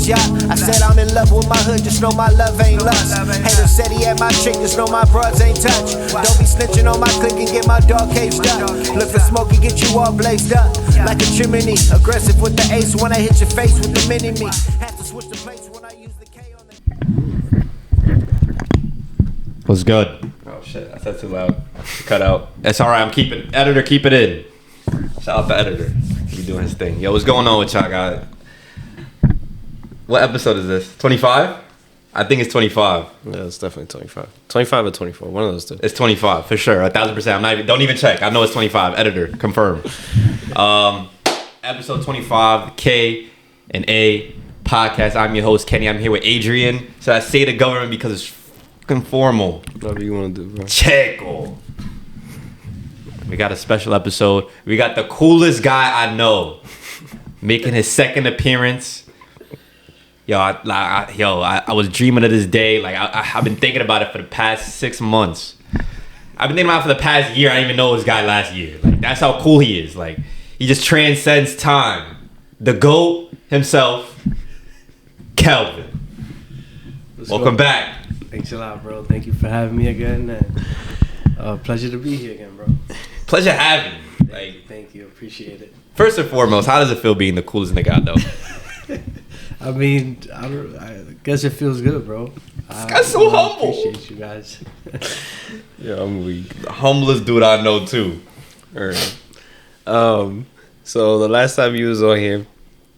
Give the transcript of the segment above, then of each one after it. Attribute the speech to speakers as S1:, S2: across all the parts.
S1: yeah. I said I'm in love with my hood, just know my love ain't lust. Hater said he had my chick, just know my broads ain't touch. Don't be snitching on my clique and get my dog caged up. Look for smoke and get you all blazed up like a chimney. Aggressive with the ace when I hit your face with the mini-me. Have to switch the place when I use the K on the...
S2: What's good? Oh shit, I said too loud. Cut out. It's alright, I'm keeping editor, keep it in. Shout out to editor. He doing his thing. Yo, what's going on with y'all guys? What episode is this? 25? I think it's 25.
S3: Yeah, it's definitely 25. 25 or 24, one of those two.
S2: It's 25 for sure, 1,000%. I'm not even, don't even check. I know it's 25. Editor, confirm. Episode 25, K and A podcast. I'm your host Kenny. I'm here with Adrian. So I say the government because it's fucking formal.
S3: Whatever you want to do, bro.
S2: Checo. We got a special episode. We got the coolest guy I know making his second appearance. Yo, I was dreaming of this day. Like I've been thinking about it for the past 6 months. I've been thinking about it for the past year. I didn't even know this guy last year. Like that's how cool he is. Like he just transcends time. The GOAT himself, Kelvin. Welcome back.
S4: Thanks a lot, bro. Thank you for having me again. And, pleasure to be here again, bro.
S2: Pleasure having you.
S4: Thank you. Appreciate it.
S2: First and foremost, how does it feel being the coolest nigga I know?
S4: I mean, I guess it feels good, bro.
S2: This guy's so humble.
S4: Appreciate you guys.
S3: Yeah, I'm weak.
S2: The humblest dude I know too.
S3: Alright. So the last time you was on here,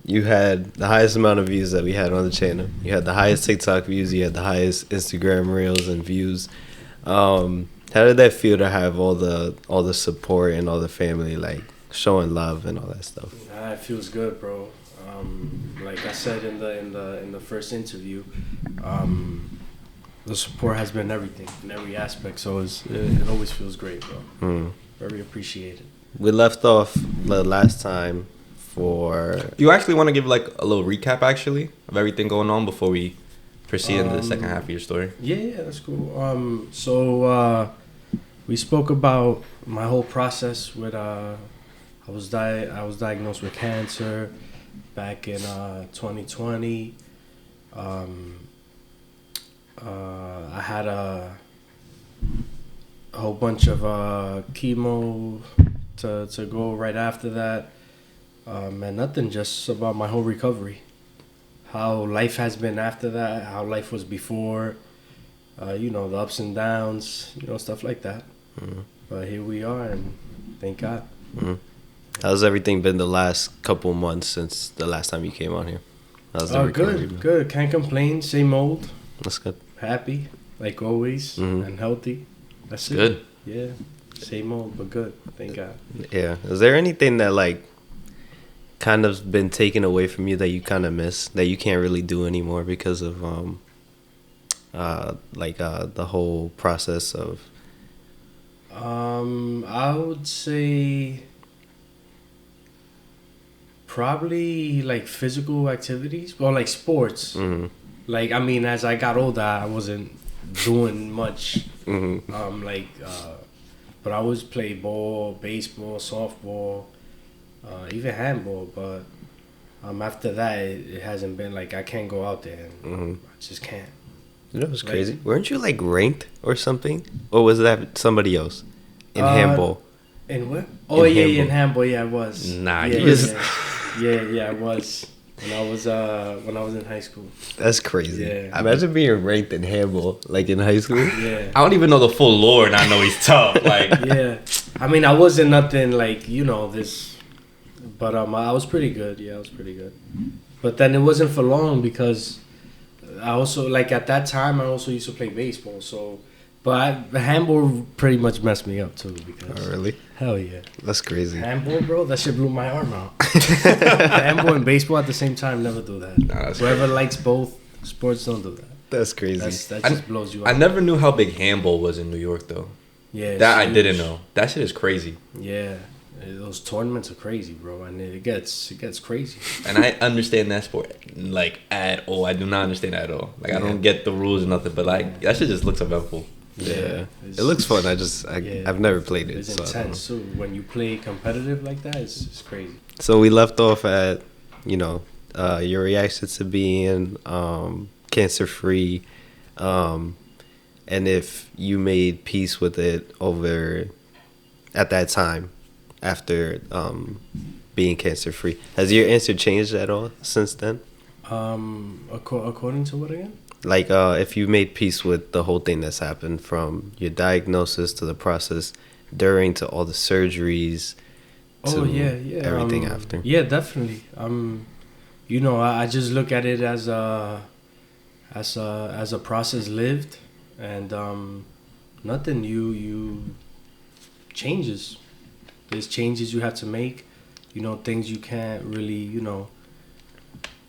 S3: you had the highest amount of views that we had on the channel. You had the highest TikTok views. You had the highest Instagram reels and views. How did that feel to have all the support and all the family like showing love and all that stuff?
S4: It feels good, bro. Like I said in the first interview, the support has been everything in every aspect. So it always feels great, bro. Very appreciated.
S3: We left off the last time for...
S2: You actually want to give like a little recap actually of everything going on before we proceed into the second half of your story?
S4: Yeah, that's cool. So we spoke about my whole process with I was diagnosed with cancer back in 2020. I had a whole bunch of chemo to go right after that, and nothing, just about my whole recovery, how life has been after that, how life was before, the ups and downs, stuff like that. But here we are, and thank God.
S3: How's everything been the last couple months since the last time you came on here? How's the recovery been?
S4: Good. Can't complain. Same old.
S3: That's good.
S4: Happy, like always, and healthy. That's
S2: good.
S4: Yeah. Same old, but good. Thank God.
S3: Yeah. Is there anything that like kind of been taken away from you that you kind of miss, that you can't really do anymore because of the whole process of...
S4: I would say probably like physical activities or like sports. Like, I mean, as I got older, I wasn't doing much. But I always play ball, baseball, softball, even handball. But after that, it hasn't been like I can't go out there. And I just can't.
S3: You know, it's crazy. Weren't you like ranked or something? Or was that somebody else in handball?
S4: In what? Oh, in handball. Yeah, I was.
S2: Nah,
S4: I was. When I was in high school.
S3: That's crazy.
S4: Yeah.
S3: Imagine being ranked in handball, like in high school.
S4: Yeah.
S2: I don't even know the full lore, and I know he's tough. Like,
S4: yeah. I mean, I wasn't nothing like this, but I was pretty good. Yeah, I was pretty good. But then it wasn't for long because I also at that time I also used to play baseball. So, but handball pretty much messed me up too because.
S3: Oh, really?
S4: Hell yeah.
S3: That's crazy.
S4: Handball, bro, that shit blew my arm out. Handball and baseball at the same time, never do that.
S2: Nah,
S4: Whoever likes both sports, don't do that.
S3: That's crazy.
S4: That just blows you out.
S2: I never knew how big handball was in New York, though.
S4: Yeah,
S2: that I didn't know. That shit is crazy.
S4: Yeah, those tournaments are crazy, bro, and it gets crazy.
S2: And I understand that sport at all. I do not understand that at all. I don't get the rules or nothing, but that shit just looks eventful.
S3: Yeah, it looks fun. I've never played it.
S4: It's
S3: so
S4: intense too. When you play competitive like that, it's crazy.
S3: So we left off at your reaction to being cancer free, and if you made peace with it over at that time after being cancer free. Has your answer changed at all since then?
S4: According to what again?
S3: Like if you made peace with the whole thing that's happened from your diagnosis to the process during to all the surgeries to everything after.
S4: Yeah, definitely. You know, I just look at it as a process lived, and nothing you changes. There's changes you have to make. You know, things you can't really, you know,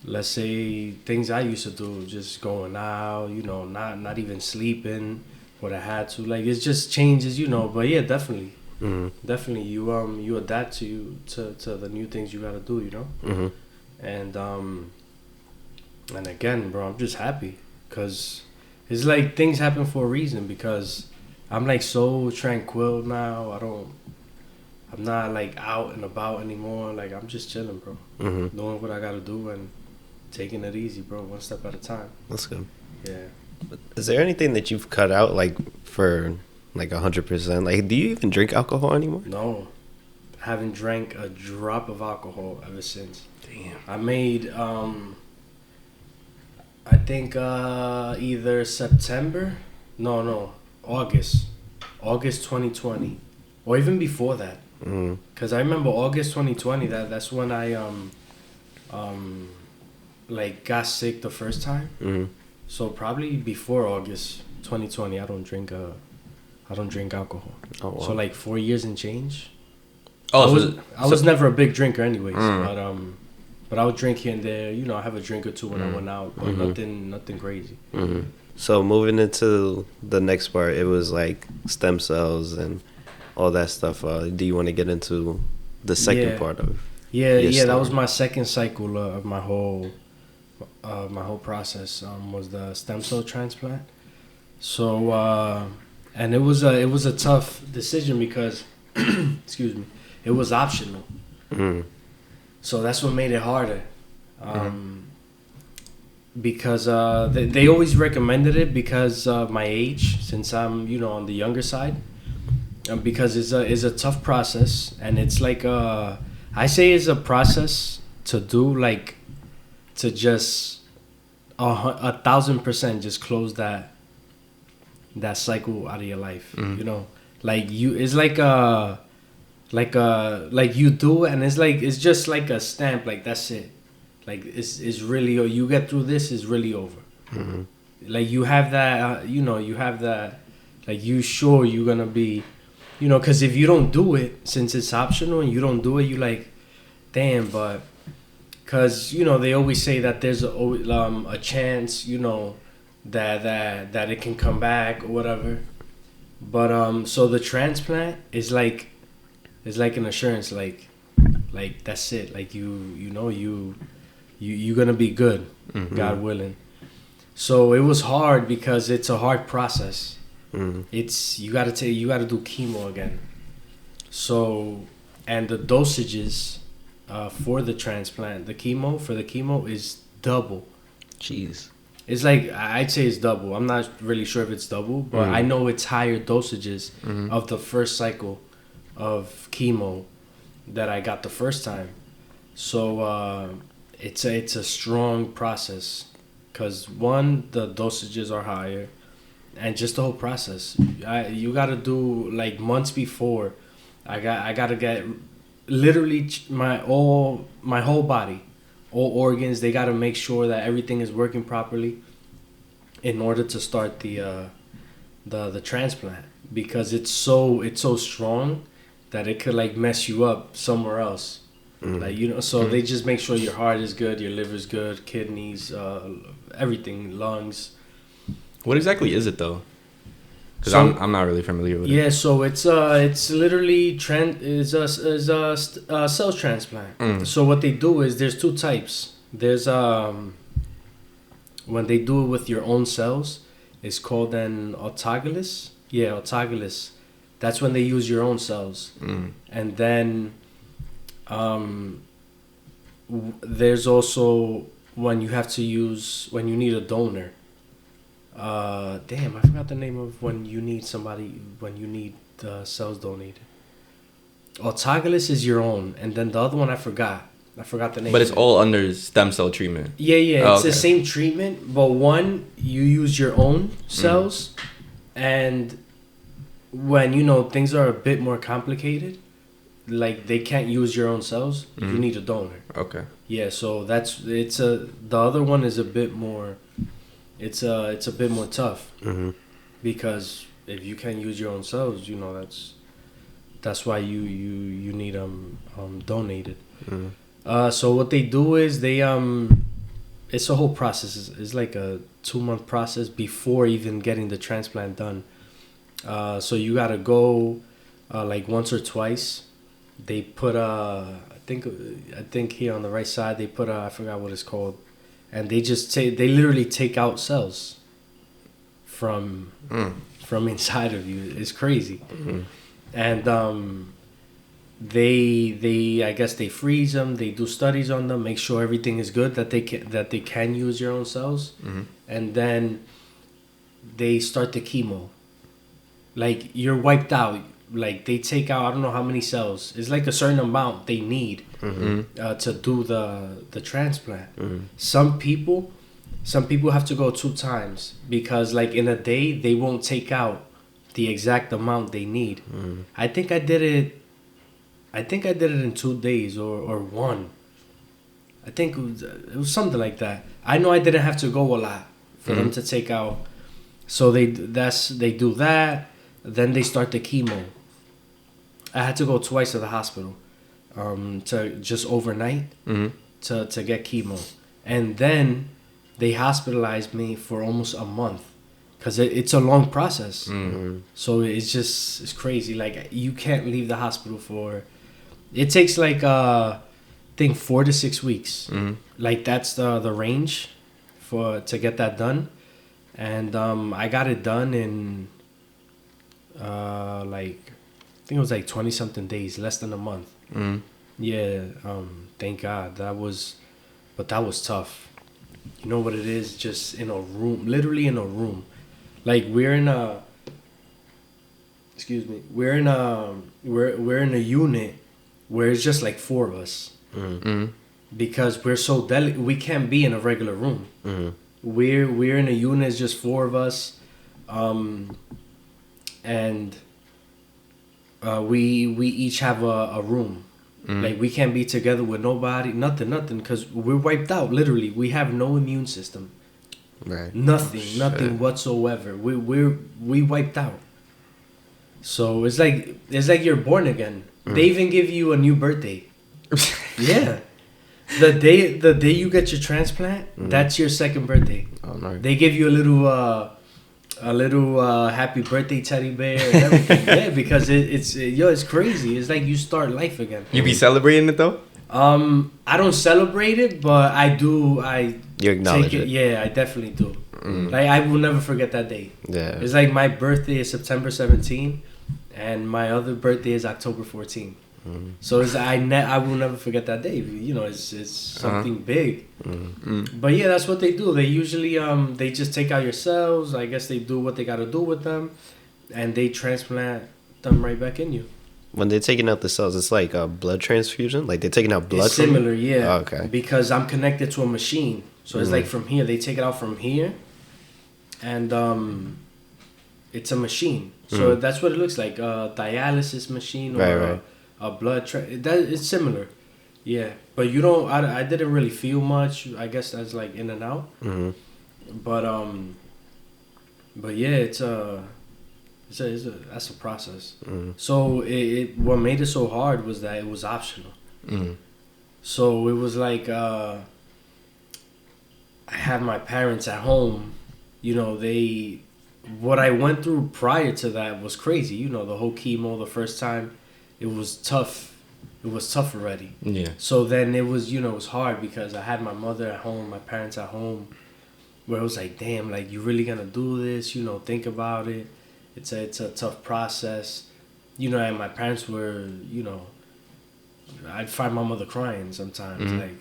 S4: let's say things I used to do, just going out, you know, not even sleeping what I had to. Like, it's just changes, you know. But yeah, definitely.
S3: Mm-hmm.
S4: Definitely, you adapt to the new things you gotta do, you know.
S3: Mm-hmm.
S4: And again, bro, I'm just happy because it's like things happen for a reason. Because I'm like so tranquil now. I'm not like out and about anymore. Like, I'm just chilling, bro.
S3: Mm-hmm.
S4: Doing what I gotta do and taking it easy, bro. One step at a time.
S3: That's good.
S4: Yeah.
S3: Is there anything that you've cut out like for like 100%? Like, do you even drink alcohol anymore?
S4: No, haven't drank a drop of alcohol ever since.
S2: Damn.
S4: I made I think either August 2020, or even before that.
S3: Mm-hmm.
S4: Cause I remember August 2020. That's when I like got sick the first time.
S3: Mm-hmm.
S4: So probably before August 2020, I don't drink alcohol.
S3: Oh, wow.
S4: So like 4 years and change.
S2: Oh,
S4: I was never a big drinker anyways, but I would drink here and there. You know, I have a drink or two when I went out, but nothing crazy.
S3: Mm-hmm. So moving into the next part, it was like stem cells and all that stuff. Do you want to get into the second part of?
S4: Yeah,
S3: story?
S4: that was my second cycle of my whole process. Was the stem cell transplant. So and it was a tough decision because excuse me, it was optional.
S3: Mm-hmm.
S4: So that's what made it harder. Because they always recommended it because of my age, since I'm, you know, on the younger side. Because it's a tough process, and it's like I say it's a process to do, like to just 1,000% just close that cycle out of your life. You know, like it's like you do, and it's just like a stamp, like that's it. Like it's really, you get through this, is really over.
S3: Mm-hmm.
S4: Like you have that, you know, you have that, like you sure you're gonna be, you know, because if you don't do it, since it's optional and you don't do it, you like, damn, but, because, you know, they always say that there's a chance, you know, that it can come back or whatever. But so the transplant is like an assurance, like that's it, like you know you're gonna be good, God willing. So it was hard because it's a hard process. It's you gotta do chemo again. So, and the dosages for the transplant, the chemo is double.
S3: Jeez.
S4: It's like, I'd say it's double. I'm not really sure if it's double, but I know it's higher dosages of the first cycle of chemo that I got the first time. So it's a strong process because, one, the dosages are higher, and just the whole process. You got to do like months before. I got to get literally my whole body, all organs. They got to make sure that everything is working properly in order to start the transplant, because it's so strong that it could like mess you up somewhere else. Like, you know, so they just make sure your heart is good, your liver's good, kidneys, everything, lungs.
S2: What exactly is it though? Because
S4: So-
S2: I'm not really familiar with it.
S4: Yeah, so it's literally a cell transplant. So what they do is there's two types. There's when they do it with your own cells, it's called an autologous. Yeah, autologous. That's when they use your own cells. And then there's also when you need a donor. Damn, I forgot the name of when you need cells donated. Autologous is your own, and then the other one I forgot the name.
S2: But it's
S4: of it.
S2: all under stem cell treatment.
S4: Yeah, it's
S2: okay.
S4: the same treatment, but one you use your own cells, and when things are a bit more complicated, like they can't use your own cells, you need a donor.
S2: Okay.
S4: Yeah, so the other one is a bit more. It's a bit more tough because if you can't use your own cells, that's why you need donated. So what they do is they it's a whole process. It's like a 2-month process before even getting the transplant done. So you gotta go like once or twice. They put I think here on the right side they put I forgot what it's called, and they literally take out cells from inside of you. It's crazy. And they I guess they freeze them. They do studies on them, make sure everything is good, that they can use your own cells, and then they start the chemo. Like you're wiped out. Like they take out I don't know how many cells. It's like a certain amount they need to do the transplant. Some people have to go 2 times because like in a day they won't take out the exact amount they need. I think I did it in 2 days or 1. I think it was something like that. I know I didn't have to go a lot for them to take out. So they do that. Then they start the chemo. I had to go twice to the hospital to just overnight to get chemo. And then they hospitalized me for almost a month because it's a long process. So it's crazy. Like you can't leave the hospital it takes like I think 4 to 6 weeks. Like that's the range to get that done. And I got it done in I think it was like 20 something days, less than a month. Yeah, thank God. That was tough. You know what it is? Just in a room, literally in a room. Like we're in a unit where it's just like 4 of us. Because we're so delicate, we can't be in a regular room. We're in a unit, it's just 4 of us, and we each have a room. Like we can't be together with nobody, nothing, because we're wiped out. Literally, we have no immune system.
S3: Right.
S4: Nothing whatsoever. We wiped out. So it's like you're born again. They even give you a new birthday. Yeah. The day you get your transplant, that's your second birthday.
S3: Oh no.
S4: They give you a little happy birthday teddy bear and everything. Yeah, because it's crazy. It's like you start life again.
S2: You be celebrating it though?
S4: I don't celebrate it, but I do.
S3: You acknowledge
S4: take
S3: it.
S4: Yeah, I definitely do. Like I will never forget that day.
S3: Yeah.
S4: It's like my birthday is September 17, and my other birthday is October 14. So I will never forget that day. It's something big. But yeah, that's what they do. They usually they just take out your cells. I guess they do what they gotta do with them, and they transplant them right back in you.
S3: When they're taking out the cells, it's like a blood transfusion. Like they're taking out blood.
S4: It's similar, yeah.
S3: Oh, okay.
S4: Because I'm connected to a machine, so it's like from here. They take it out from here, and it's a machine. So that's what it looks like, a dialysis machine or a blood. It's similar, yeah. But you don't. I didn't really feel much. I guess that's like in and out. But yeah, that's a process. So what made it so hard was that it was optional. So it was like I had my parents at home. What I went through prior to that was crazy. The whole chemo the first time, it was tough. It was tough already.
S2: Yeah.
S4: So then it was, it was hard because I had my mother at home, my parents at home, where it was like, damn, like you really gonna do this? Think about it. It's a tough process. And my parents were, I'd find my mother crying sometimes. Like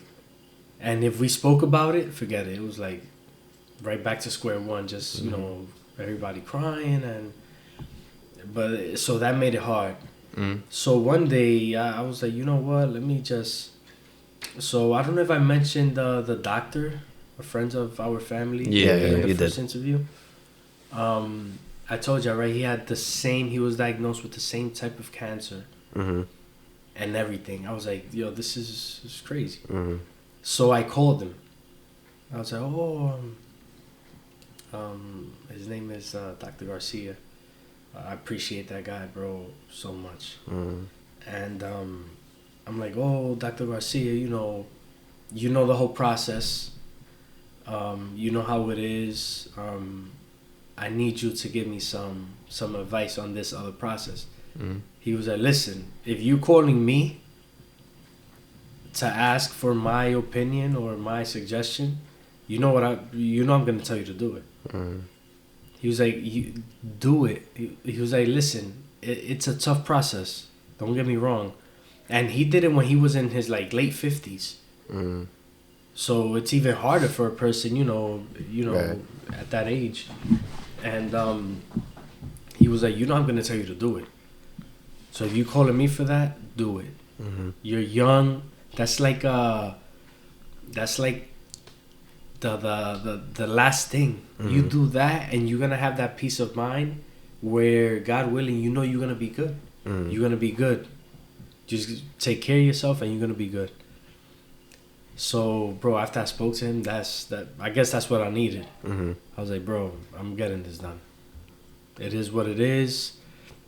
S4: And if we spoke about it, forget it. It was like right back to square one. Just you know, everybody crying but so that made it hard. So one day I was like, you know what? Let me just. So I don't know if I mentioned the doctor, a friend of our family.
S3: Yeah,
S4: in the
S3: you
S4: first
S3: did.
S4: interview. I told you, right? He had the same. He was diagnosed with the same type of cancer, and everything. I was like, yo, this is crazy. So I called him. I was like, oh, his name is Dr. Garcia. I appreciate that guy, bro, so much. And I'm like, oh, Dr. Garcia, you know the whole process. You know how it is. I need you to give me some advice on this other process. He was like, listen, if you calling me to ask for my opinion or my suggestion, you know I'm gonna tell you to do it. He was like, you do it. He was like, listen, it's a tough process. Don't get me wrong. And he did it when he was in his like late 50s. So it's even harder for a person, you know,
S3: Right.
S4: at that age. And he was like, I'm gonna tell you to do it. So if you calling me for that, do it. You're young. That's like the last thing. You do that, and you're gonna have that peace of mind, where God willing, you're gonna be good. You're gonna be good. Just take care of yourself, and you're gonna be good. So, bro, after I spoke to him, I guess that's what I needed. I was like, bro, I'm getting this done. It is what it is.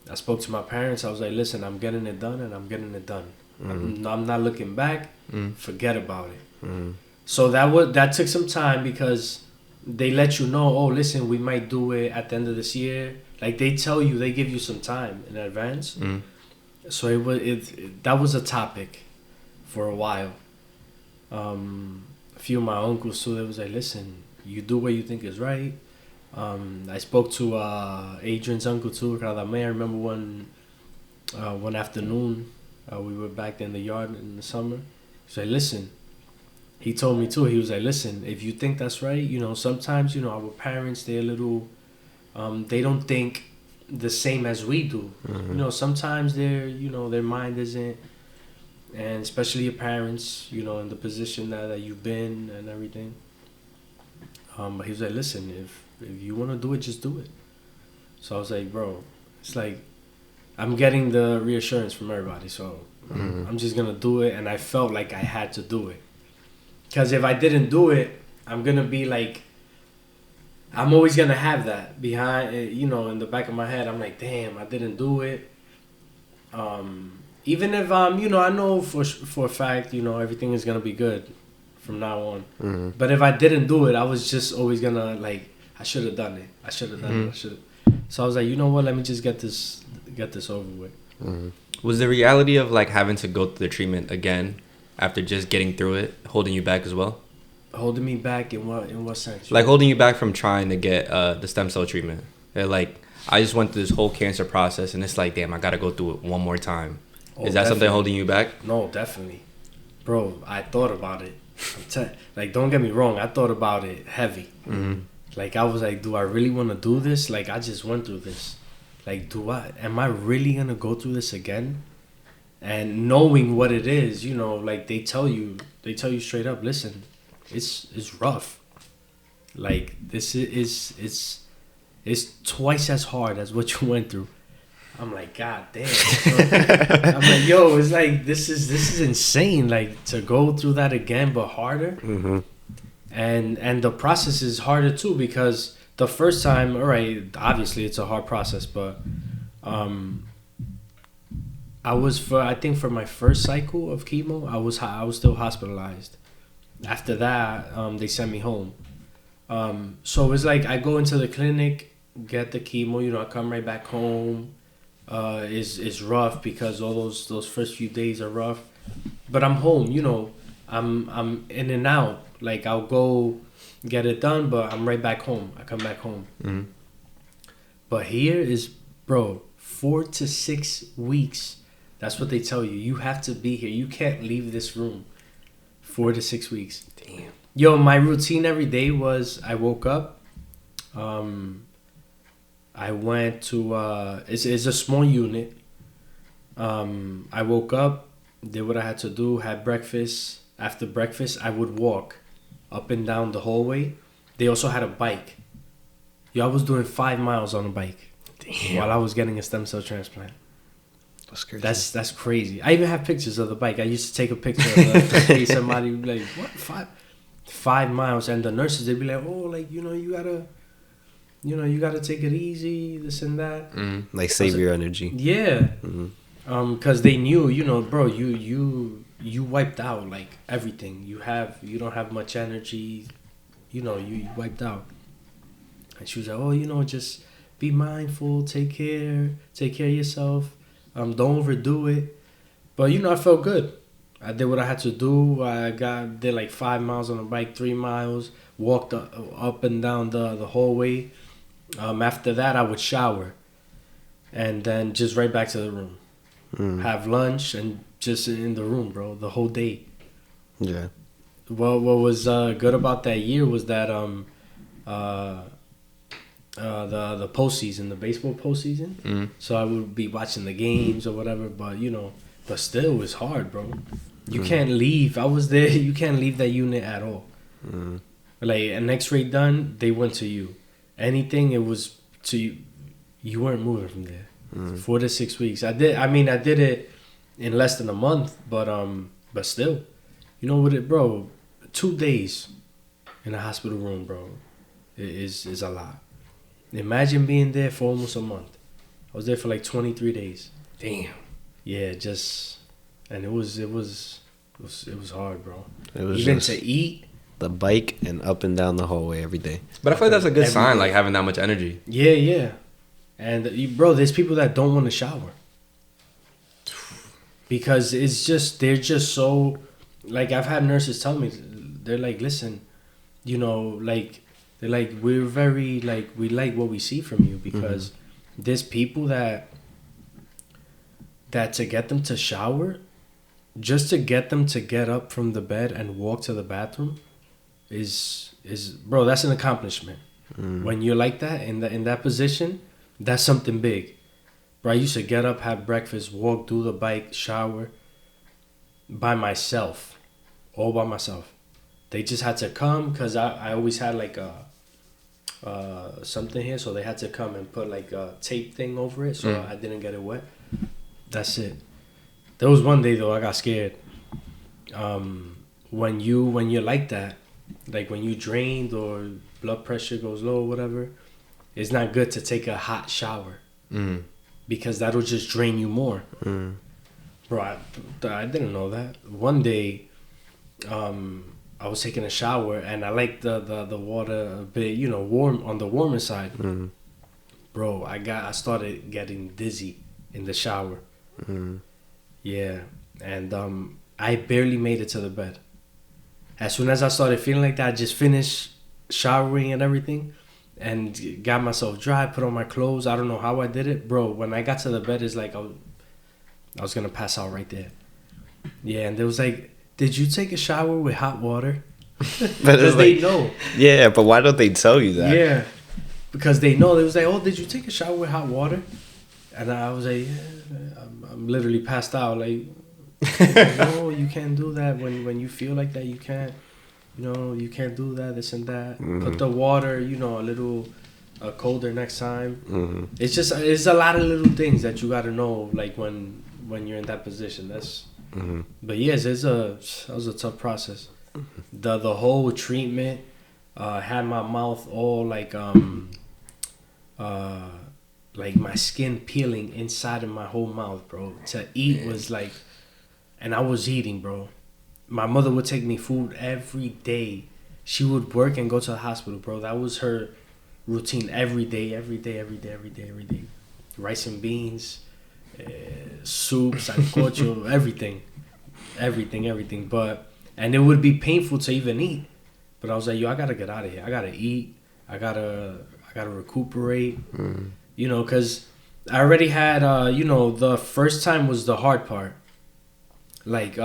S4: I spoke to my parents. I was like, listen, I'm getting it done, and I'm getting it done. I'm not looking back. Forget about it. So that took some time, because they let you know, oh, listen, we might do it at the end of this year. Like, they tell you, they give you some time in advance. So that was a topic for a while. A few of my uncles too, they was like, listen, you do what you think is right. I spoke to Adrian's uncle too, Radame. I remember one afternoon, we were back in the yard in the summer. He said, listen, he told me too, he was like, listen, if you think that's right, sometimes, our parents, they're a little, they don't think the same as we do. Sometimes their mind isn't, and especially your parents, in the position that you've been and everything. But he was like, listen, if you want to do it, just do it. So I was like, bro, it's like, I'm getting the reassurance from everybody, so I'm just going to do it. And I felt like I had to do it. Because if I didn't do it, I'm going to be like, I'm always going to have that behind, in the back of my head. I'm like, damn, I didn't do it. Even if, I know for a fact, everything is going to be good from now on. But if I didn't do it, I was just always going to, like, I should have done it. I should have done it. So I was like, you know what? Let me just get this over with.
S2: Was the reality of like having to go through the treatment again after just getting through it holding you back as well?
S4: Holding me back in what sense?
S2: Like holding you back from trying to get the stem cell treatment. Like I just went through this whole cancer process, and it's like, damn, I gotta go through it one more time. Is that something holding you back?
S4: No, definitely, bro. I thought about it. Like, don't get me wrong. I thought about it heavy. Like, I was like, do I really want to do this? Like, I just went through this. Like, am I really going to go through this again? And knowing what it is, like they tell you straight up, listen, it's rough. Like, this is twice as hard as what you went through. I'm like, God damn. I'm like, yo, it's like, this is insane. Like, to go through that again, but harder. And the process is harder too, because the first time, all right, obviously it's a hard process, but I think for my first cycle of chemo, I was still hospitalized. After that, they sent me home. So it's like I go into the clinic, get the chemo, I come right back home. It's rough because all those first few days are rough, but I'm home. I'm in and out. Like, I'll go get it done, but I'm right back home. I come back home. But here is, bro, 4 to 6 weeks. That's what they tell you. You have to be here. You can't leave this room 4 to 6 weeks.
S2: Damn.
S4: Yo, my routine every day was I woke up. I went to it's a small unit. I woke up, did what I had to do, had breakfast. After breakfast, I would walk up and down the hallway. They also had a bike. Yo, I was doing 5 miles on a bike.
S2: Damn.
S4: While I was getting a stem cell transplant.
S3: That's crazy.
S4: That's crazy. I even have pictures of the bike. I used to take a picture of it. In case somebody would be like, what, 5 miles? And the nurses, they'd be like, oh, like, you gotta take it easy, this and that.
S3: Like save your energy.
S4: Yeah. Cause they knew, bro, you wiped out like everything. You don't have much energy, you wiped out. And she was like, oh, just be mindful, take care of yourself. Don't overdo it. But I felt good. I did what I had to do. Did like 5 miles on a bike, 3 miles, walked up and down the hallway. After that, I would shower, and then just right back to the room. Have lunch and just in the room, bro, the whole day.
S3: Yeah.
S4: What was good about that year was that the postseason, the baseball postseason. So I would be watching the games or whatever, but still it was hard, bro. You can't leave. I was there. You can't leave that unit at all. Like an X-ray done, they went to you. Anything, it was to you. You weren't moving from there. 4 to 6 weeks. I did it in less than a month, but still, with it, bro. 2 days in a hospital room, bro, is a lot. Imagine being there for almost a month. I was there for like 23 days.
S2: Damn.
S4: Yeah, and it was hard, bro.
S3: It was
S4: even
S3: just
S4: to eat.
S3: the bike and up and down the hallway every day.
S2: But I feel like that's a good
S4: Every
S2: sign,
S4: day.
S2: like having that much energy.
S4: Yeah. And bro, there's people that don't want to shower because they're just so, like, I've had nurses tell me, they're like, listen, like, they're like, we're very, like, we like what we see from you because there's people that to get them to shower, just to get them to get up from the bed and walk to the bathroom is bro, that's an accomplishment. When you're like that in that position, that's something big. Bro, I used to get up, have breakfast, walk, do the bike, shower by myself, all by myself. They just had to come because I always had like something here, so they had to come and put like a tape thing over it so I didn't get it wet. That's it. There was one day though I got scared. When you're like that, like when you drained or blood pressure goes low or whatever, it's not good to take a hot shower because that'll just drain you more. Bro, I didn't know that. One day, I was taking a shower and I liked the water a bit, warm on the warmer side. Bro, I started getting dizzy in the shower. Yeah, and I barely made it to the bed. As soon as I started feeling like that, I just finished showering and everything and got myself dry, put on my clothes. I don't know how I did it. Bro, when I got to the bed, it's like I was going to pass out right there. Yeah, and they was like, did you take a shower with hot water? Because they know.
S3: Yeah, but why don't they tell you that?
S4: Yeah, because they know. They was like, oh, did you take a shower with hot water? And I was like, yeah, I'm literally passed out. Like, no, you can't do that. When you feel like that, you can't. You can't do that, this and that. Put the water, a little colder next time. It's a lot of little things that you got to know, like when you're in that position. That's. But yes, that was a tough process. The whole treatment had my mouth all like my skin peeling inside of my whole mouth, bro. To eat was like, and I was eating, bro. My mother would take me food every day. She would work and go to the hospital, bro. That was her routine every day. Rice and beans, soup, sancocho, everything. And it would be painful to even eat. But I was like, yo, I gotta get out of here. I gotta eat. I gotta recuperate. Because I already had, the first time was the hard part. Like,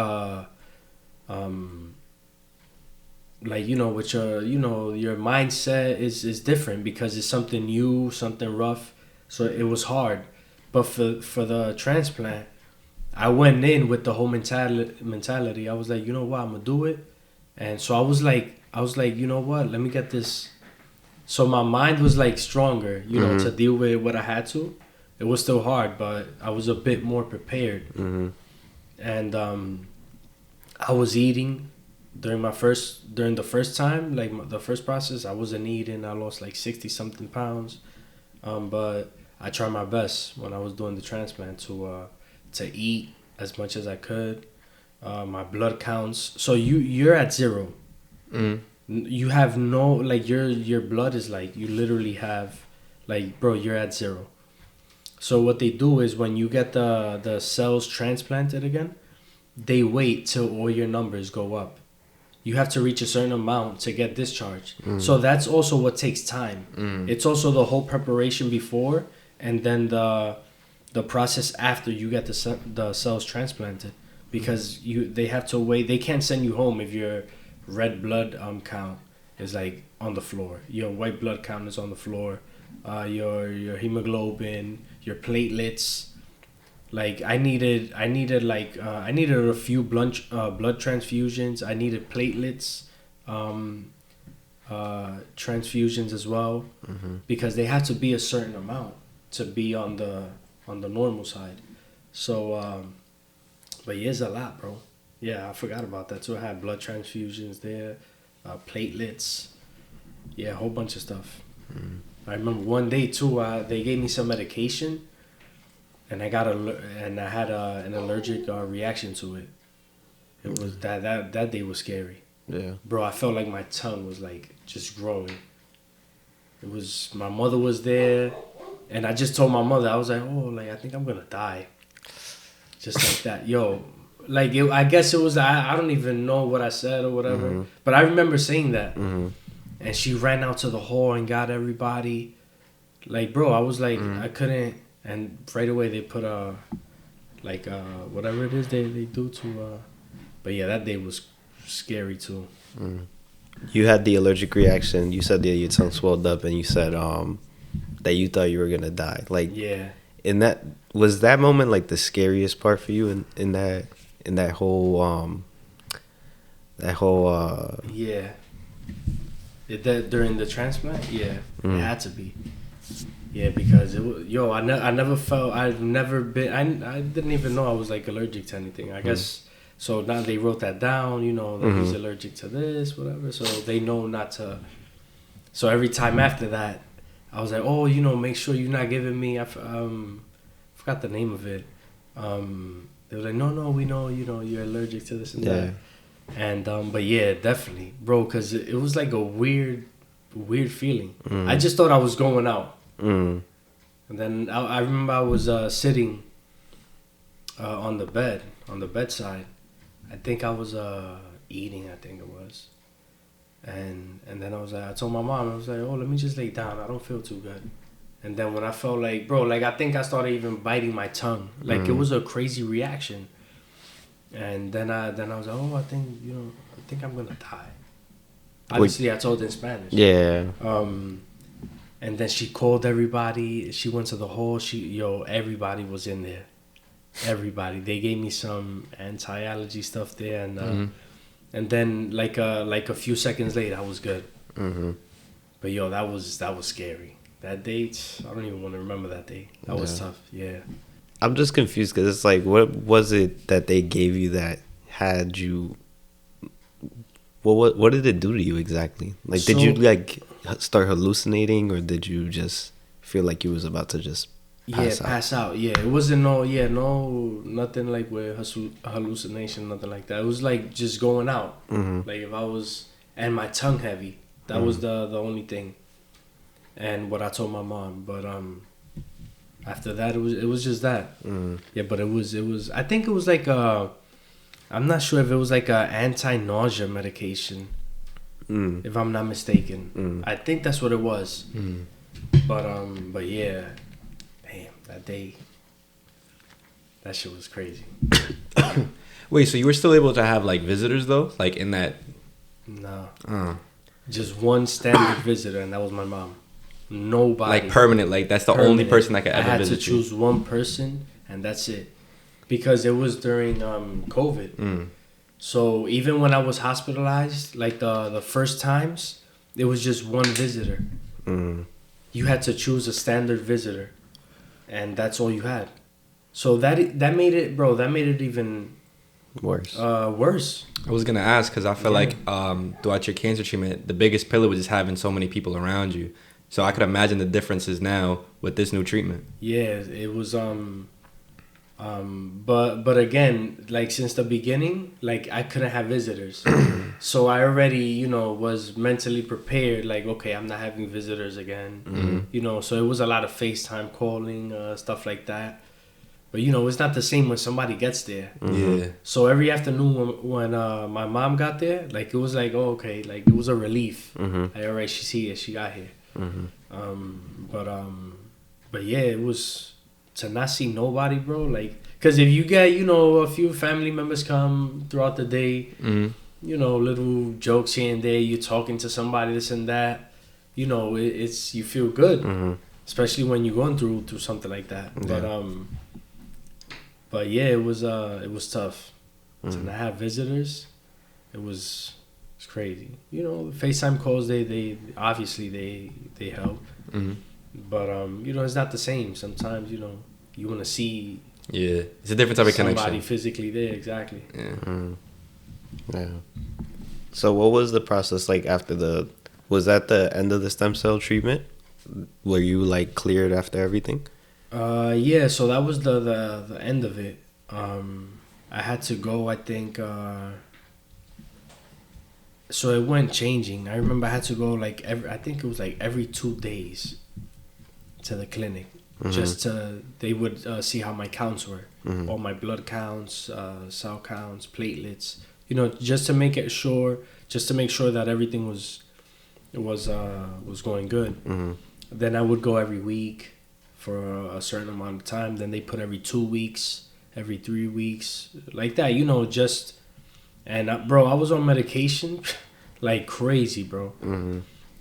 S4: like, you know, with your, you know, your mindset is different because it's something new, something rough. So it was hard. But for the transplant, I went in with the whole mentality. I was like, you know what, I'm gonna do it. And so I was like, you know what, let me get this. So my mind was like stronger, you know, to deal with what I had to. It was still hard, but I was a bit more prepared. And I was eating during the first time, like the first process. I wasn't eating. I lost like 60 something pounds. But I tried my best when I was doing the transplant to eat as much as I could. My blood counts. So you're at 0. You have no, like, your blood is like, you literally have, like, bro, you're at 0. So what they do is when you get the cells transplanted again, they wait till all your numbers go up. You have to reach a certain amount to get discharged. So that's also what takes time. It's also the whole preparation before, and then the process after you get the cells transplanted, because they have to wait. They can't send you home if your red blood count is like on the floor. Your white blood count is on the floor. Your hemoglobin, your platelets. Like I needed a few blood transfusions. I needed platelets transfusions as well, because they have to be a certain amount to be on the normal side. So, but yeah, it's a lot, bro. Yeah, I forgot about that too. I had blood transfusions there, platelets, yeah, a whole bunch of stuff. I remember one day too. They gave me some medication, and I had an allergic reaction to it. It was that day was scary.
S3: Yeah,
S4: bro. I felt like my tongue was like just growing. It was, my mother was there, and I just told my mother, I was like, oh, like I think I'm gonna die. Just like that, yo. Like I guess it was. I don't even know what I said or whatever, but I remember saying that. And she ran out to the hall and got everybody. Like, bro, I was like, I couldn't. And right away they put whatever it is they do to. But yeah, that day was scary too.
S3: You had the allergic reaction. You said that your tongue swelled up, and you said that you thought you were gonna die. Like,
S4: yeah.
S3: In that, was that moment like the scariest part for you in that whole
S4: yeah. That during the transplant, yeah, it had to be. Yeah, because it was, yo, I never felt, I've never been, I didn't even know I was like allergic to anything. I guess, so now they wrote that down, you know, that he's allergic to this, whatever. So they know not to. So every time after that, I was like, oh, you know, make sure you're not giving me, forgot the name of it. They were like, no, we know, you know, you're allergic to this and that. And but yeah, definitely, bro, because it was like a weird feeling. I just thought I was going out. And then I remember I was sitting on the bedside. I think I was eating, I think it was. And then I was like, I told my mom, I was like, oh, let me just lay down. I don't feel too good. And then when I felt like, bro, like I think I started even biting my tongue. Like it was a crazy reaction. And then I was like, oh, I think I'm gonna die. Obviously, I told her in Spanish.
S3: Yeah.
S4: And then she called everybody. She went to the hall. Everybody was in there. Everybody. They gave me some anti-allergy stuff there, and then like a few seconds later, I was good. But yo, that was scary. That date, I don't even want to remember that day. That was tough. Yeah.
S3: I'm just confused because it's like, what was it that they gave you that had you? What did it do to you exactly? Like, did you like start hallucinating, or did you just feel like you was about to just pass out? Yeah, it wasn't nothing like with hallucination, nothing like that. It was like just going out. Like if I was, and my tongue heavy. That was the only thing. And what I told my mom, but after that, it was just that. Yeah, but it was. I think it was like I'm not sure if it was like a anti-nausea medication, if I'm not mistaken. I think that's what it was. But yeah, damn, that day, that shit was crazy.
S2: Wait, so you were still able to have like visitors though, like in that
S4: No. Just one standard visitor, and that was my mom. Nobody.
S2: Like permanent. Like that's the only person that could ever
S4: I had
S2: visit
S4: to choose one person, and that's it. Because it was during COVID. So even when I was hospitalized, like the first times, it was just one visitor. You had to choose a standard visitor, and that's all you had. So that made it, bro. That made it even
S3: Worse.
S4: Worse.
S2: I was gonna ask because I feel like throughout your cancer treatment, the biggest pillar was just having so many people around you. So I could imagine the differences now with this new treatment.
S4: Yeah, it was but again, like since the beginning, like I couldn't have visitors. So I already, was mentally prepared, like, okay, I'm not having visitors again. So it was a lot of FaceTime calling, stuff like that. But it's not the same when somebody gets there.
S2: Yeah.
S4: So every afternoon when my mom got there, like it was like, oh, okay, like it was a relief. Like, all right, she's here, she got here. But yeah, it was to not see nobody, bro. Like, cause if you get a few family members come throughout the day, little jokes here and there, you're talking to somebody, this and that, it's you feel good, especially when you're going through something like that.
S3: Yeah.
S4: But yeah, it was tough to not have visitors. It's crazy. FaceTime calls they obviously they help. But it's not the same. Sometimes you want to see.
S2: Yeah, it's a different type of
S4: somebody
S2: connection.
S4: Physically there, exactly.
S2: Yeah.
S3: Yeah. So what was the process like after was that the end of the stem cell treatment? Were you like cleared after everything?
S4: Yeah, so that was the end of it. I had to go, I think, so it went changing. I remember I had to go like every 2 days to the clinic. They would see how my counts were, all my blood counts, cell counts, platelets, just to make sure that everything was going good. Then I would go every week for a certain amount of time. Then they put every 2 weeks, every 3 weeks, like that, and bro, I was on medication like crazy, bro.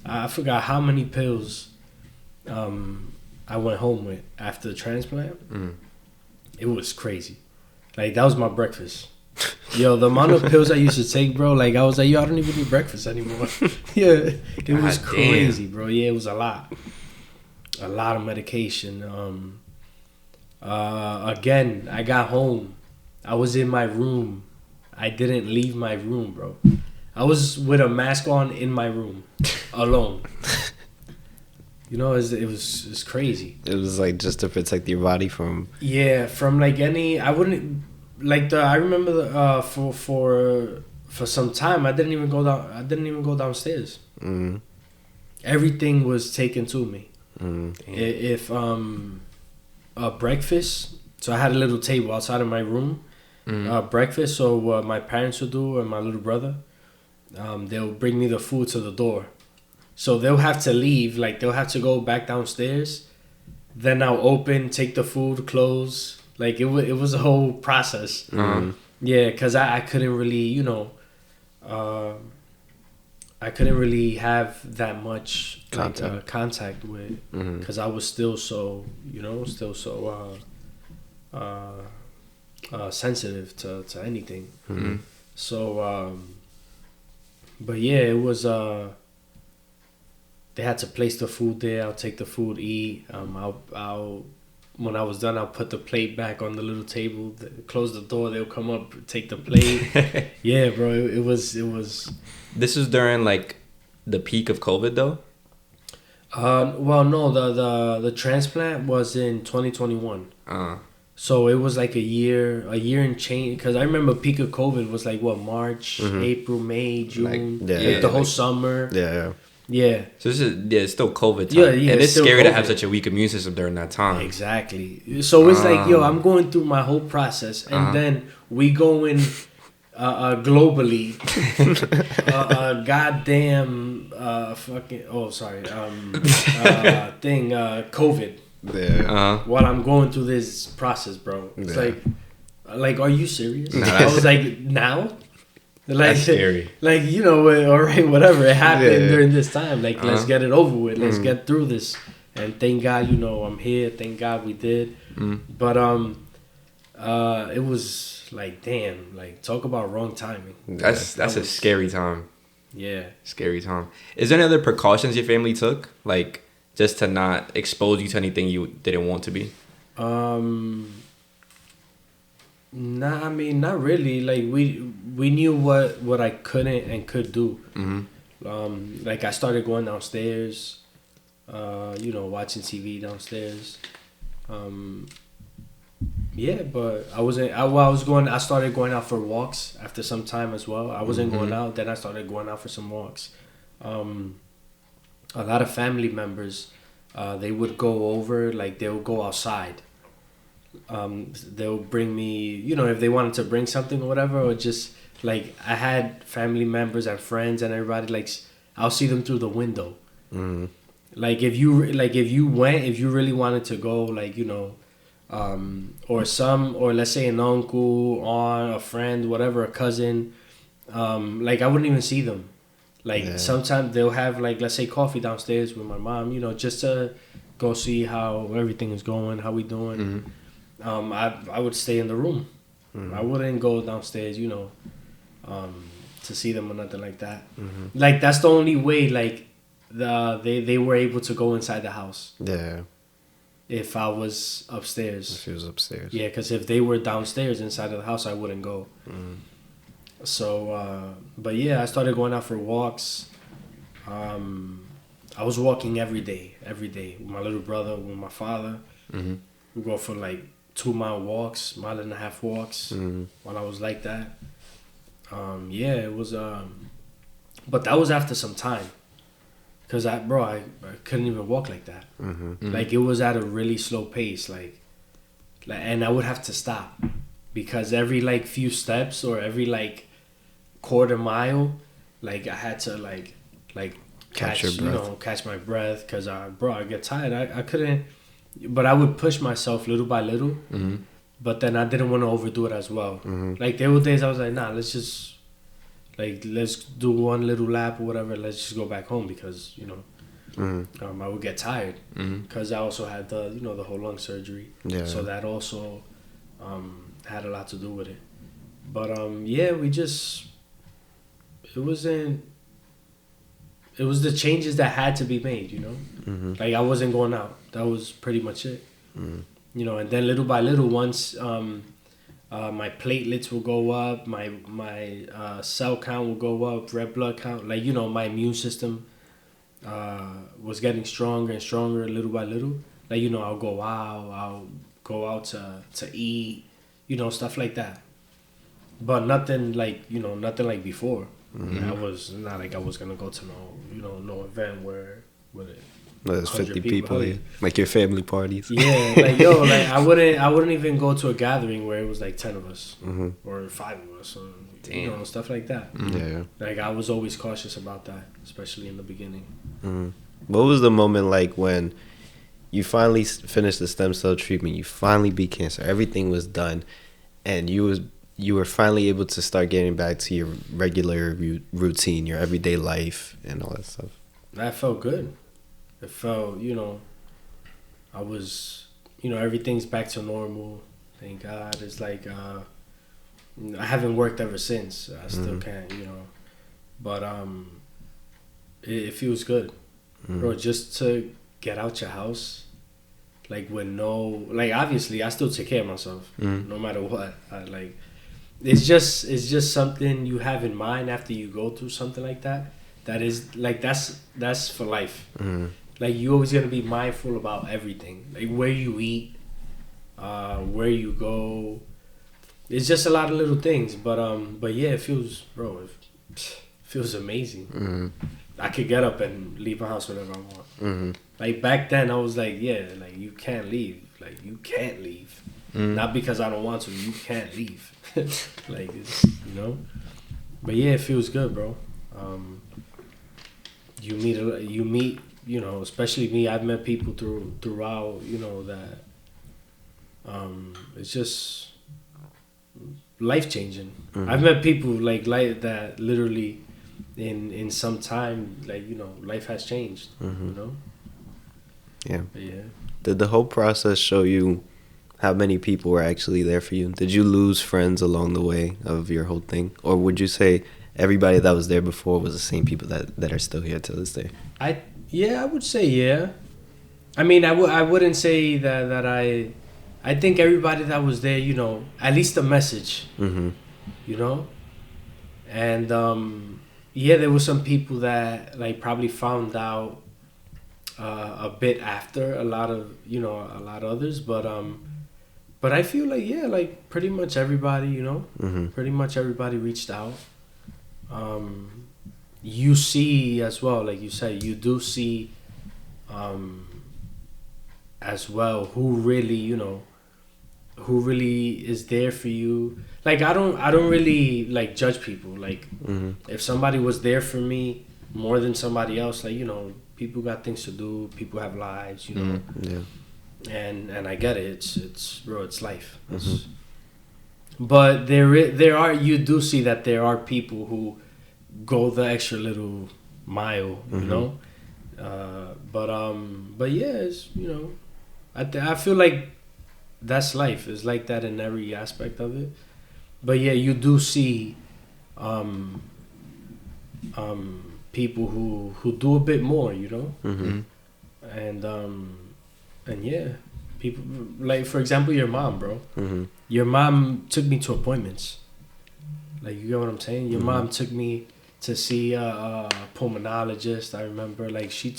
S4: I forgot how many pills I went home with after the transplant. It was crazy. Like, that was my breakfast. Yo, the amount of pills I used to take, bro, like, I was like, yo, I don't even need breakfast anymore. Yeah, it was crazy, bro. Yeah, it was a lot of medication. Again, I got home. I was in my room. I didn't leave my room, bro. I was with a mask on in my room, alone. It was crazy.
S3: It was like just to protect your body from.
S4: Yeah, from like I wouldn't like I remember for some time I didn't even go down. I didn't even go downstairs. Everything was taken to me. If breakfast, so I had a little table outside of my room. Breakfast, so what my parents would do and my little brother, they'll bring me the food to the door. So they'll have to leave, like they'll have to go back downstairs. Then I'll open, take the food, close. Like it was a whole process. Yeah, because I couldn't really, I couldn't really have that much contact with, because I was still so, sensitive to anything. So, but yeah, it was. They had to place the food there. I'll take the food, eat. I'll when I was done, I'll put the plate back on the little table. Close the door. They'll come up, take the plate. Yeah, bro. It was.
S2: This was during like the peak of COVID, though.
S4: Well, no. The transplant was in 2021. So it was like a year and change. Because I remember peak of COVID was like what, March, April, May, June, like the whole summer. Yeah.
S2: So this is it's still COVID time.
S4: Yeah.
S2: And it's scary
S4: COVID
S2: to have such a weak immune system during that time.
S4: Exactly. So it's like, yo, I'm going through my whole process, and then we go in globally. Goddamn. Fucking. Oh, sorry. Thing. COVID.
S3: Yeah.
S4: While I'm going through this process, bro. It's like, are you serious?
S2: Nah,
S4: I was like, now. Like,
S2: That's scary.
S4: Like, you know, all right, whatever. It happened
S3: Yeah.
S4: during this time. Like, let's get it over with. Let's
S3: Mm.
S4: get through this. And thank God, you know, I'm here. Thank God we did. But it was like, damn, like, talk about wrong timing.
S2: That's a scary time.
S4: Yeah.
S2: Scary time. Is there any other precautions your family took, like just to not expose you to anything you didn't want to be?
S4: Nah, I mean, not really. Like, we knew what I couldn't and could do. Like, I started going downstairs, you know, watching TV downstairs. Yeah, but I started going out for walks after some time as well. I wasn't going out, then I started going out for some walks. A lot of family members, they would go over, like, they would go outside. They'll bring me, you know, if they wanted to bring something or whatever, or just like I had family members and friends and everybody, like, I'll see them through the window. Like, if you really wanted to go, like, you know, or let's say an uncle, aunt, a friend, whatever, a cousin, like, I wouldn't even see them. Like, sometimes they'll have, like, let's say coffee downstairs with my mom, you know, just to go see how everything is going, how we doing. I would stay in the room. I wouldn't go downstairs, you know, to see them or nothing like that. Like, that's the only way, like, they were able to go inside the house.
S3: Yeah.
S4: If I was upstairs.
S3: If he was upstairs.
S4: Yeah, because if they were downstairs inside of the house, I wouldn't go. So, but yeah, I started going out for walks. I was walking every day with my little brother, with my father. We go for like 2-mile walks, 1.5 walks when I was like that. Yeah, it was, but that was after some time. Cause I couldn't even walk like that. Like, it was at a really slow pace, like, and I would have to stop because every like few steps or every like quarter mile, like, I had to like catch
S3: your breath.
S4: catch my breath, cause I get tired. I couldn't, but I would push myself little by little. But then I didn't want to overdo it as well. Like, there were days I was like, nah, let's do one little lap or whatever. Let's just go back home because, you know, I would get tired because I also had the whole lung surgery.
S3: Yeah.
S4: So that also had a lot to do with it. But yeah, it was the changes that had to be made, you know. Like, I wasn't going out. That was pretty much it. You know, and then little by little, once my platelets will go up, my cell count will go up, red blood count, like, you know, my immune system was getting stronger and stronger little by little. Like, you know, I'll go out to eat, you know, stuff like that. But nothing like before. I was not like I was gonna go to no event where
S3: There's 50 people,
S4: here.
S3: like your family parties.
S4: Yeah, like, yo, like, I wouldn't even go to a gathering where it was like 10 of us or 5 of us, or you know, stuff like that.
S3: Yeah.
S4: Like, I was always cautious about that, especially in the beginning.
S3: What was the moment like when you finally finished the stem cell treatment? You finally beat cancer. Everything was done, and you were finally able to start getting back to your regular routine, your everyday life, and all that stuff. That
S4: felt good. It felt, you know, I was, you know, everything's back to normal. Thank God. It's like, I haven't worked ever since. I still can't, you know. But it feels good. Bro, just to get out your house, like, with like, obviously, I still take care of myself, no matter what. It's just something you have in mind after you go through something like that. That is, like, that's for life. Like, you always gonna be mindful about everything, like where you eat, where you go. It's just a lot of little things, but yeah, it feels amazing. I could get up and leave my house whenever I want. Like, back then, I was like, yeah, like, you can't leave. Like, you can't leave. Not because I don't want to. You can't leave. Like, it's, you know. But yeah, it feels good, bro. You meet. You know, especially me, I've met people throughout, you know, that it's just life changing. I've met people like that literally in some time, like, you know, life has changed. You know.
S3: Yeah.
S4: But yeah.
S3: Did the whole process show you how many people were actually there for you? Did you lose friends along the way of your whole thing, or would you say everybody that was there before was the same people that are still here to this day?
S4: I would say yeah. I mean, I wouldn't say that I think everybody that was there, you know, at least the message, you know, and yeah, there were some people that like probably found out a bit after a lot of others, but I feel like yeah, like pretty much everybody, you know, pretty much everybody reached out. You see as well, like you said, you do see as well who really is there for you. Like I don't really like judge people. Like if somebody was there for me more than somebody else, like, you know, people got things to do, people have lives, you know. And I get it. It's bro, it's life. But you do see that there are people who go the extra little mile, you know. But yeah, it's, you know, I feel like that's life. It's like that in every aspect of it. But yeah, you do see people who do a bit more, you know. And yeah, people like, for example, your mom, bro. Your mom took me to appointments. Like, you get what I'm saying? Your mom took me to see a pulmonologist. I remember, like, she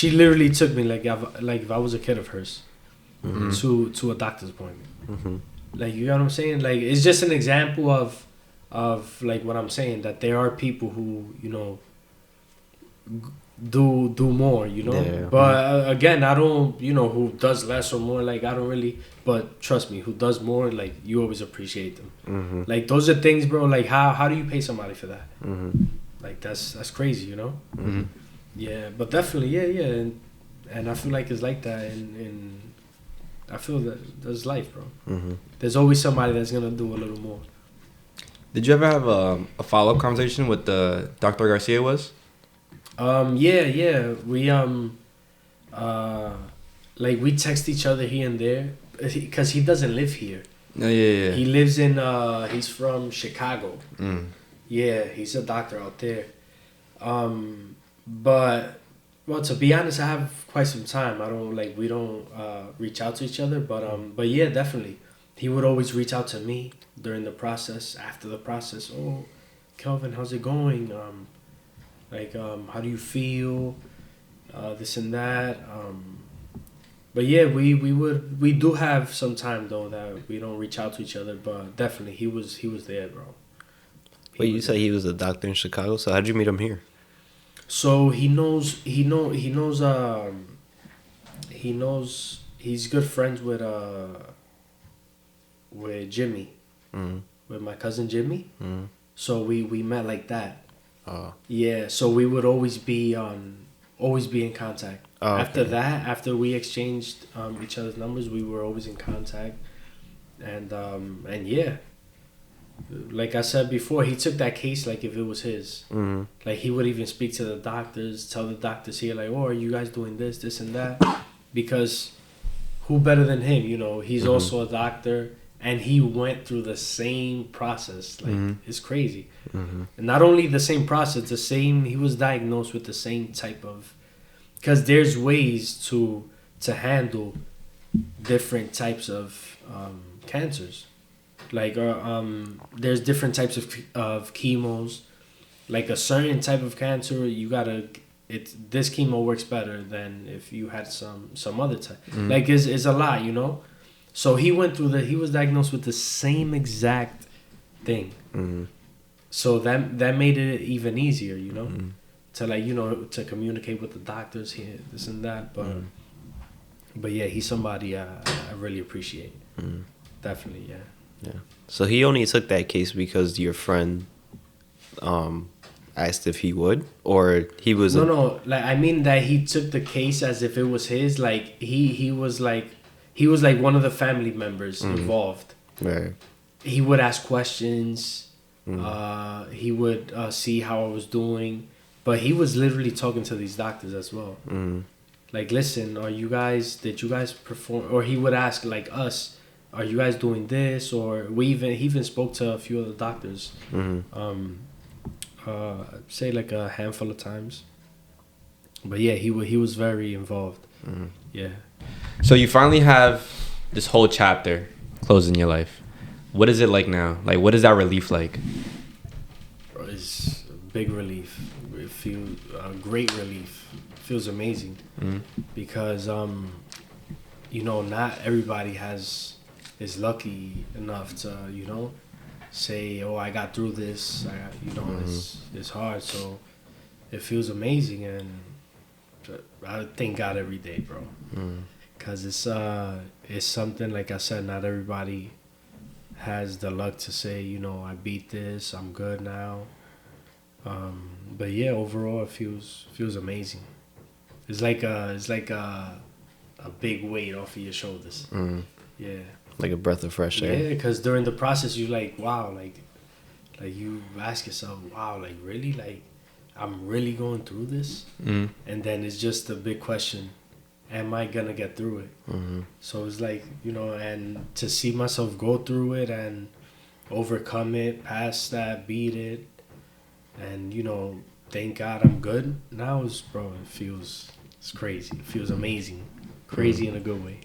S4: literally took me like if I was a kid of hers to a doctor's appointment. Like, you know what I'm saying? Like, it's just an example of like what I'm saying, that there are people who, you know, do more, you know. Yeah. But again, I don't, you know, who does less or more, like I don't really, but trust me, who does more, like you always appreciate them. Like those are things, bro, like how do you pay somebody for that? Like that's crazy, you know. Yeah, but definitely, yeah, and I feel like it's like that, and I feel that there's life, bro. There's always somebody that's gonna do a little more.
S2: Did you ever have a follow-up conversation with the Dr. Garcia was? Yeah. We like we text each other here and there, because he doesn't live here. Oh, yeah.
S4: He lives in he's from Chicago. Yeah, he's a doctor out there. But well, to be honest, I have quite some time. We don't reach out to each other, but yeah, definitely. He would always reach out to me during the process, after the process. Oh, Kelvin, how's it going? How do you feel? This and that. But yeah, we do have some time though that we don't reach out to each other. But definitely, he was there, bro.
S3: Wait, you said he was a doctor in Chicago. So how'd you meet him here?
S4: So he knows. He's good friends with Jimmy, with my cousin Jimmy. So we met like that. Yeah, so we would always be in contact. After that, after we exchanged each other's numbers, we were always in contact, and yeah, like I said before, he took that case like if it was his. Like he would even speak to the doctors, tell the doctors here like, oh, are you guys doing this and that? Because who better than him? You know, he's also a doctor. And he went through the same process. Like, it's crazy. And not only the same process, he was diagnosed with the same type of... Because there's ways to handle different types of cancers. Like, there's different types of chemos. Like, a certain type of cancer, you gotta... This chemo works better than if you had some other type. Like, it's a lot, you know? So he was diagnosed with the same exact thing. So that made it even easier, you know, to like, you know, to communicate with the doctors here, this and that. But yeah, he's somebody I really appreciate. Definitely, yeah.
S3: So he only took that case because your friend asked if he would, or he was...
S4: No, like I mean that he took the case as if it was his. Like he was like one of the family members involved.
S3: Right.
S4: he would ask questions. He would see how I was doing, but he was literally talking to these doctors as well. Like, listen, did you guys perform? Or he would ask like us, are you guys doing this? Or he even spoke to a few other doctors. Say like a handful of times. But yeah, he was very involved. Yeah.
S2: So you finally have this whole chapter closed in your life. What is it like now? Like, what is that relief like?
S4: It's a big relief. It feels a great relief. It feels amazing because not everybody is lucky enough to say, oh, I got through this. It's hard. So it feels amazing, and I thank God every day, bro. Because it's something, like I said, not everybody has the luck to say, I beat this, I'm good now. But yeah, overall it feels amazing. It's like a big weight off of your shoulders. Yeah.
S3: Like a breath of fresh air.
S4: Yeah, because during the process you like, wow, like you ask yourself, wow, like really, like I'm really going through this. And then it's just a big question, am I gonna get through it? So it's like, and to see myself go through it and overcome it, pass that, beat it, and thank God I'm good now. It's crazy. It feels amazing. Crazy in a good way.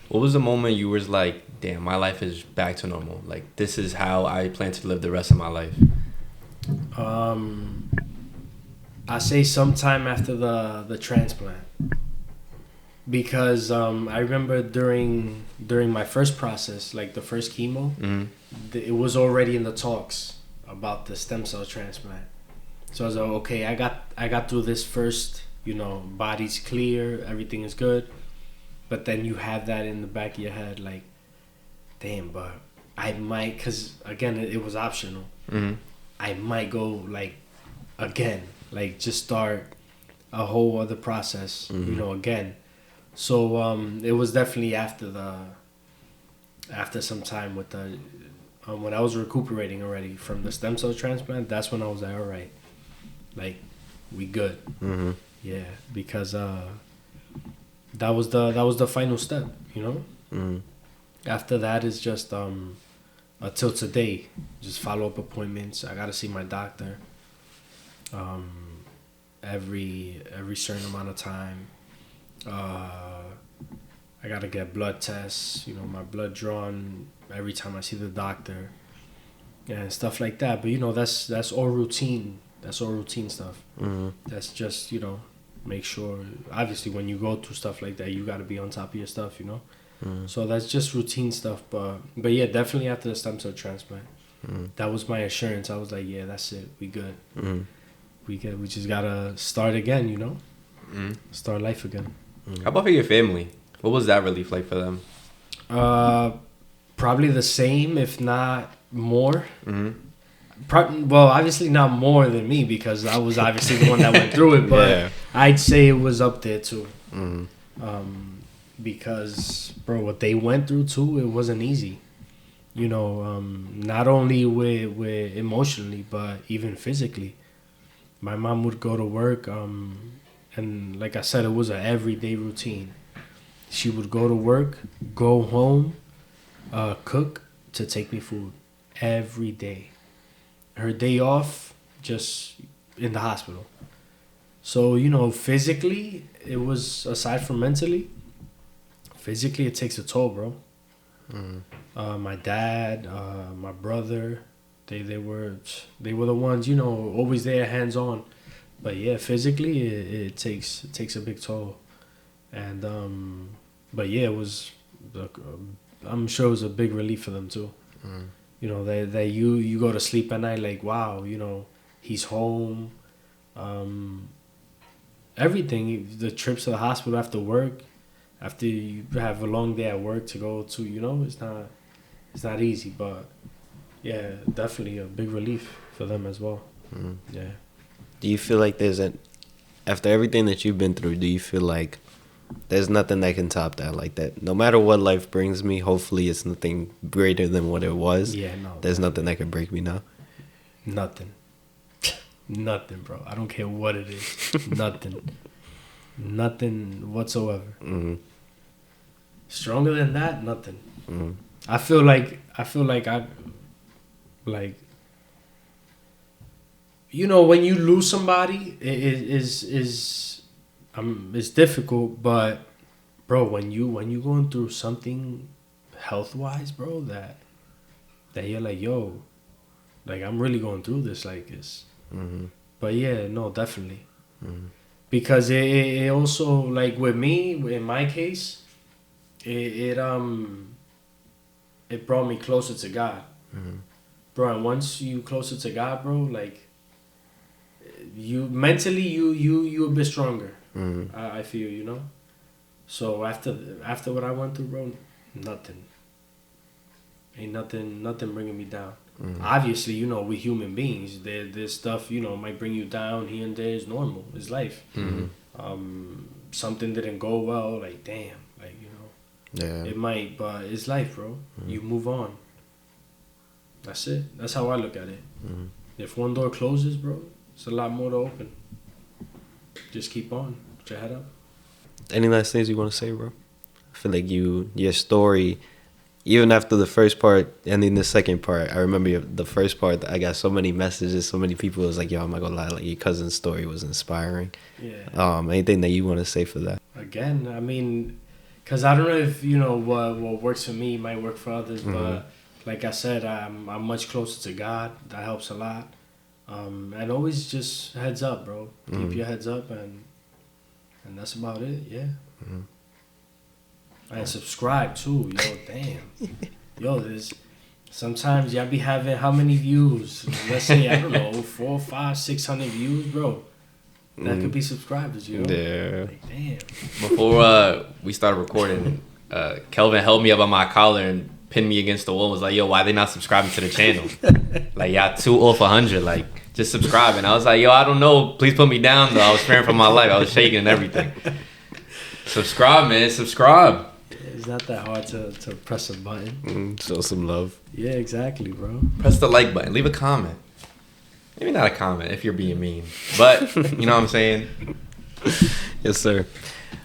S2: What was the moment you was like, damn, my life is back to normal? Like, this is how I plan to live the rest of my life.
S4: I say sometime after the transplant, because I remember during my first process, like the first chemo, it was already in the talks about the stem cell transplant. So I was like, okay, I got through this first, body's clear, everything is good, but then you have that in the back of your head, like, damn, but I might, because again it was optional. I might go like again, like just start a whole other process, again. So it was definitely after some time with the when I was recuperating already from the stem cell transplant. That's when I was like, all right, like we good. Yeah, because that was the final step, After that is just until today, just follow up appointments. I gotta see my doctor every certain amount of time. I gotta get blood tests, my blood drawn every time I see the doctor and stuff like that. But that's all routine. That's all routine stuff. That's just make sure. Obviously, when you go through stuff like that, you gotta be on top of your stuff. So that's just routine stuff. But yeah, definitely after the stem cell transplant, that was my assurance. I was like, yeah, that's it. We good. We just gotta start again. Start life again.
S2: How about for your family? What was that relief like for them?
S4: Probably the same, if not more. Well, obviously not more than me, because I was obviously the one that went through it. But yeah. I'd say it was up there too. Because, bro, what they went through too, it wasn't easy. Not only with emotionally, but even physically. My mom would go to work, and like I said, it was an everyday routine. She would go to work, go home, cook to take me food every day. Her day off, just in the hospital. So, physically, it was, aside from mentally, physically it takes a toll, bro. My dad, my brother, they were the ones, always there, hands on. But yeah, physically it takes a big toll. And but yeah, it was, I'm sure it was a big relief for them too. That you go to sleep at night like, wow, he's home. Everything, the trips to the hospital after work, after you have a long day at work to go to, it's not easy, but yeah, definitely a big relief for them as well. Yeah.
S3: Do you feel like after everything that you've been through, do you feel like There's nothing that can top that like that. No matter what life brings me, hopefully it's nothing greater than what it was.
S4: Yeah, no.
S3: There's nothing that can break me now.
S4: Nothing. Nothing, bro. I don't care what it is. Nothing. Nothing whatsoever.
S3: Mm-hmm.
S4: Stronger than that, nothing.
S3: Mm-hmm.
S4: I feel like you know, when you lose somebody, it's difficult, but bro, when you going through something health wise, bro, that you're like, yo, like I'm really going through this, like it's.
S3: Mm-hmm.
S4: But yeah, no, definitely.
S3: Mm-hmm.
S4: Because it also, like with me, in my case, it brought me closer to God.
S3: Mm-hmm.
S4: Bro, and once you closer to God, bro, like you mentally you a bit stronger.
S3: Mm-hmm.
S4: I feel, you know. So after what I went through, bro, nothing. Ain't nothing bringing me down. Mm-hmm. Obviously, you know, we're human beings. There's stuff, you know, might bring you down here and there. Is normal. It's life.
S3: Mm-hmm.
S4: Something didn't go well. Like damn. Like you know.
S3: Yeah.
S4: It might, but it's life, bro. Mm-hmm. You move on. That's it. That's how I look at it. Mm-hmm. If one door closes, bro, it's a lot more to open. Just keep on. Put your head up.
S3: Any last things you want to say, bro? I feel like your story, even after the first part and then the second part, I remember the first part, I got so many messages, so many people was like, yo, I'm not gonna lie, like your cousin's story was inspiring.
S4: Yeah.
S3: Anything that you want to say for that?
S4: Again, I mean, because I don't know if, you know, what works for me might work for others, mm-hmm. but like I said, I'm much closer to God. That helps a lot. And always just heads up, bro. Mm-hmm. Keep your heads up, and that's about it, yeah. Mm-hmm. And subscribe too, yo, damn. Yo, there's sometimes y'all be having how many views? Let's say, I don't know, 400, 500, 600 views, bro. That could be subscribers, you know?
S3: Yeah.
S4: Like, damn.
S2: Before we started recording, Kelvin held me up on my collar and pinned me against the wall and was like, yo, why they not subscribing to the channel? Like, y'all 2 off 100, like, just subscribe. And I was like, yo, I don't know. Please put me down, though. I was fearing for my life. I was shaking and everything. Subscribe, man. Subscribe.
S4: It's not that hard to press a button.
S3: Show some love.
S4: Yeah, exactly, bro.
S2: Press the like button. Leave a comment. Maybe not a comment if you're being mean. But, you know what I'm saying?
S3: Yes, sir.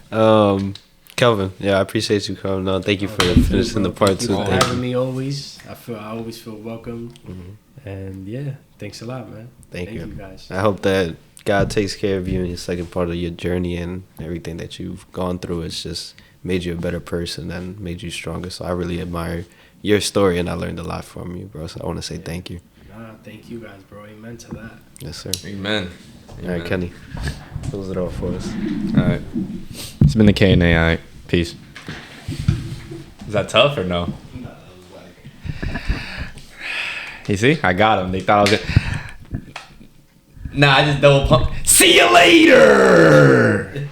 S3: Kelvin, yeah, I appreciate you coming on. Thank you for finishing the part 2.
S4: Thank you for having me always. I always feel welcome. Mm-hmm. And yeah, thanks a lot, man.
S3: Thank you
S4: guys.
S3: I hope that God takes care of you in your second part of your journey, and everything that you've gone through. It's just made you a better person and made you stronger. So I really admire your story, and I learned a lot from you, bro. So I want to say thank you.
S4: Thank you guys, bro. Amen to that.
S3: Yes, sir.
S2: Amen.
S3: All right, Kenny, close it off for us.
S2: All right. It's been the K&A. All right. Peace. Is that tough or no? You see? I got him. They thought I was gonna... Nah, I just double pump. See you later!